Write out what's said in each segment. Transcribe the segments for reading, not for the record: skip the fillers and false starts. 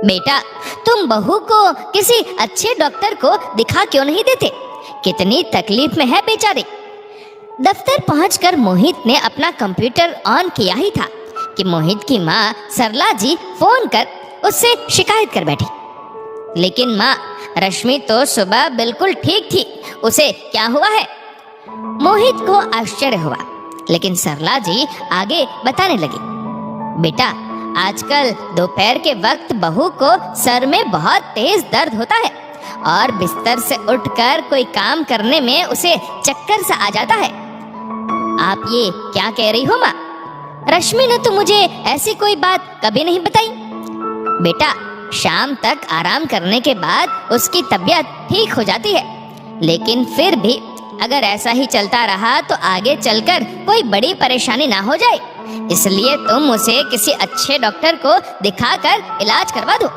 बेटा, तुम बहू को किसी अच्छे डॉक्टर को दिखा क्यों नहीं देते? कितनी तकलीफ में है बेचारी। दफ्तर पहुंचकर मोहित ने अपना कंप्यूटर ऑन किया ही था कि मोहित की माँ सरला जी फोन कर उससे शिकायत कर बैठी। लेकिन माँ, रश्मि तो सुबह बिल्कुल ठीक थी, उसे क्या हुआ है? मोहित को आश्चर्य हुआ, लेकिन सरला जी आगे बताने लगी। बेटा, आजकल दोपहर के वक्त बहू को सर में बहुत तेज दर्द होता है और बिस्तर से उठकर कोई काम करने में उसे चक्कर सा आ जाता है। आप ये क्या कह रही हो माँ? रश्मि ने तो मुझे ऐसी कोई बात कभी नहीं बताई। बेटा, शाम तक आराम करने के बाद उसकी तबीयत ठीक हो जाती है, लेकिन फिर भी अगर ऐसा ही चलता रहा तो आगे चलकर कोई बड़ी परेशानी ना हो जाए, इसलिए तुम उसे किसी अच्छे डॉक्टर को दिखाकर इलाज करवा दो।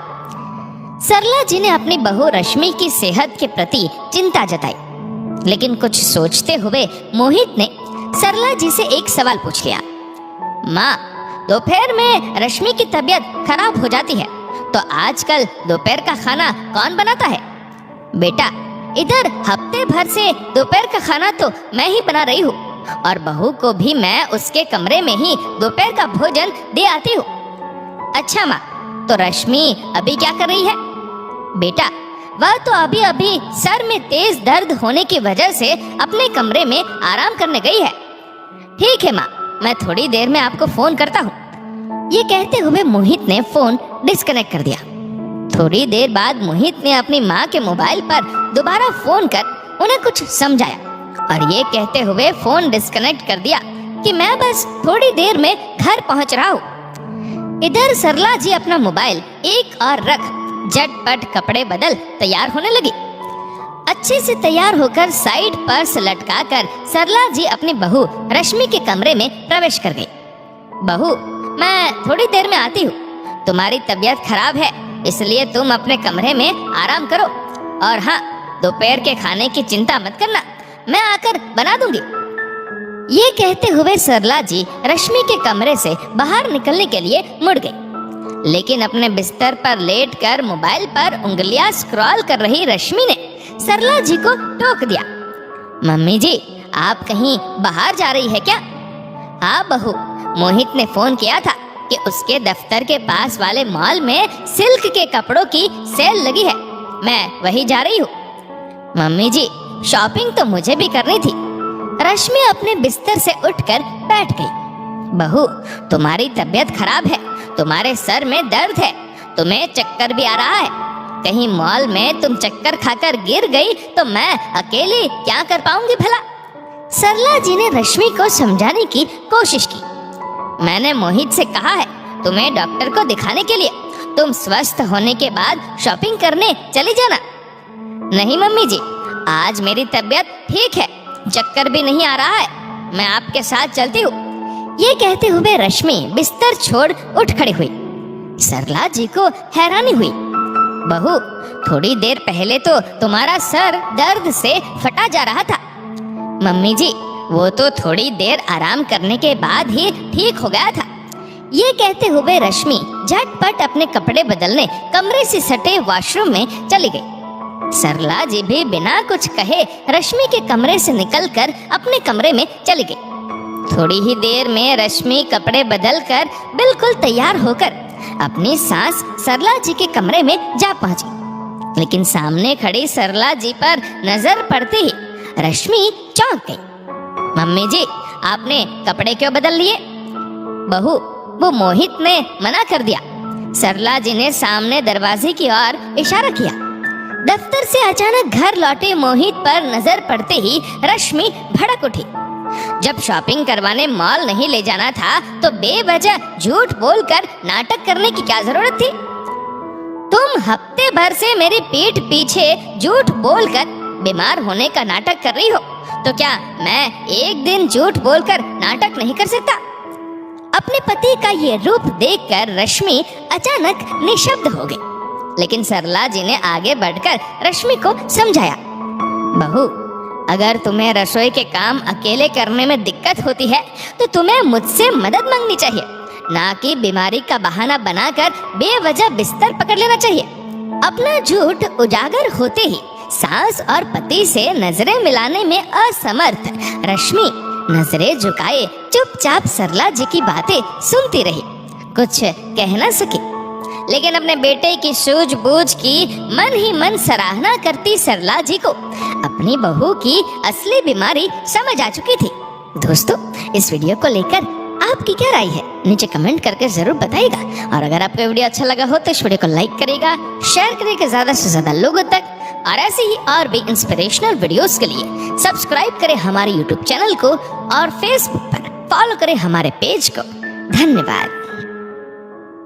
सरला जी ने अपनी बहू रश्मि की सेहत के प्रति चिंता जताई, लेकिन कुछ सोचते हुए मोहित ने सरला जी से एक सवाल पूछ लिया। माँ, दोपहर में रश्मि की तबीयत खराब हो जाती है, तो आजकल दोपहर का खाना कौन बनाता है? बेटा, इधर हफ्ते भर से दोपहर का खाना तो मैं ही बना रही हूँ और बहू को भी मैं उसके कमरे में ही दोपहर का भोजन दे आती हूँ। अच्छा माँ, तो रश्मि अभी क्या कर रही है? बेटा, वह तो अभी अभी सर में तेज दर्द होने की वजह से अपने कमरे में आराम करने गई है। ठीक है माँ, मैं थोड़ी देर में आपको फोन करता हूँ। ये कहते हुए मोहित ने फोन डिस्कनेक्ट कर दिया। थोड़ी देर बाद मोहित ने अपनी माँ के मोबाइल पर दोबारा फोन कर उन्हें कुछ समझाया और ये कहते हुए फोन डिस्कनेक्ट कर दिया कि मैं बस थोड़ी देर में घर पहुंच रहा हूँ। इधर सरला जी अपना मोबाइल एक और रख झटपट कपड़े बदल तैयार होने लगी। अच्छे से तैयार होकर साइड पर्स लटकाकर सरला जी अपनी बहू रश्मि के कमरे में प्रवेश कर गई। बहू, मैं थोड़ी देर में आती हूँ। तुम्हारी तबीयत खराब है, इसलिए तुम अपने कमरे में आराम करो और हाँ, दोपहर के खाने की चिंता मत करना, मैं आकर बना दूंगी। ये कहते हुए सरला जी रश्मि के कमरे से बाहर निकलने के लिए मुड़ गई, लेकिन अपने बिस्तर पर लेटकर मोबाइल पर उंगलियां स्क्रॉल कर रही रश्मि ने सरला जी को टोक दिया। मम्मी जी, आप कहीं बाहर जा रही है क्या? हाँ बहू, मोहित ने फोन किया था कि उसके दफ्तर के पास वाले मॉल में सिल्क के कपड़ों की सेल लगी है, मैं वही जा रही हूँ। मम्मी जी, शॉपिंग तो मुझे भी करनी थी। रश्मि अपने बिस्तर से उठकर बैठ गई। बहू, तुम्हारी तबीयत खराब है, तुम्हारे सर में दर्द है, तुम्हें चक्कर भी आ रहा है। कहीं मॉल में तुम चक्कर खाकर गिर गई तो मैं अकेली क्या कर पाऊंगी भला? सरला जी ने रश्मि को समझाने की कोशिश की। मैंने मोहित से कहा है तुम्हें डॉक्टर को दिखाने के लिए, तुम स्वस्थ होने के बाद शॉपिंग करने चली जाना। नहीं मम्मी जी, आज मेरी तबीयत ठीक है, चक्कर भी नहीं आ रहा है, मैं आपके साथ चलती हूँ। ये कहते हुए रश्मि बिस्तर छोड़ उठ खड़ी हुई। सरला जी को हैरानी हुई। बहू, थोड़ी देर पहले तो तुम्हारा सर दर्द से फटा जा रहा था। मम्मी जी, वो तो थोड़ी देर आराम करने के बाद ही ठीक हो गया था। ये कहते हुए रश्मि झटपट अपने कपड़े बदलने कमरे से सटे वॉशरूम में चली गई। सरला जी भी बिना कुछ कहे रश्मि के कमरे से निकलकर अपने कमरे में चली गई। थोड़ी ही देर में रश्मि कपड़े बदलकर बिल्कुल तैयार होकर अपनी सास सरला जी के कमरे में जा पहुंची, लेकिन सामने खड़ी सरला जी पर नजर पड़ते ही रश्मि चौंक गई। मम्मी जी, आपने कपड़े क्यों बदल लिए? बहू, वो मोहित ने मना कर दिया। सरला जी ने सामने दरवाजे की ओर इशारा किया। दफ्तर से अचानक घर लौटे मोहित पर नजर पड़ते ही रश्मि भड़क उठी। जब शॉपिंग करवाने मॉल नहीं ले जाना था तो बेवजह झूठ बोलकर नाटक करने की क्या जरूरत थी? तुम हफ्ते भर से मेरी पीठ पीछे झूठ बोलकर बीमार होने का नाटक कर रही हो, तो क्या मैं एक दिन झूठ बोलकर नाटक नहीं कर सकता? अपने पति का ये रूप देखकर रश्मि अचानक निशब्द हो गई, लेकिन सरला जी ने आगे बढ़कर रश्मि को समझाया। बहू, अगर तुम्हें रसोई के काम अकेले करने में दिक्कत होती है तो तुम्हें मुझसे मदद मांगनी चाहिए, ना कि बीमारी का बहाना बनाकर बेवजह बिस्तर पकड़ लेना चाहिए। अपना झूठ उजागर होते ही सास और पति से नजरें मिलाने में असमर्थ रश्मि नजरें झुकाए चुपचाप सरला जी की बातें सुनती रही। कुछ कह न सकी, लेकिन अपने बेटे की सूझबूझ की मन ही मन सराहना करती सरला जी को अपनी बहू की असली बीमारी समझ आ चुकी थी। दोस्तों, इस वीडियो को लेकर आपकी क्या राय है नीचे कमेंट करके जरूर बताइएगा। और अगर आपको वीडियो अच्छा लगा हो तो इस वीडियो को लाइक करेगा, शेयर करेगा ज्यादा से ज्यादा लोगों तक, और ऐसे ही और भी इंस्पिरेशनल वीडियोस के लिए सब्सक्राइब करें हमारे यूट्यूब चैनल को और फेसबुक पर फॉलो करें हमारे पेज को। धन्यवाद।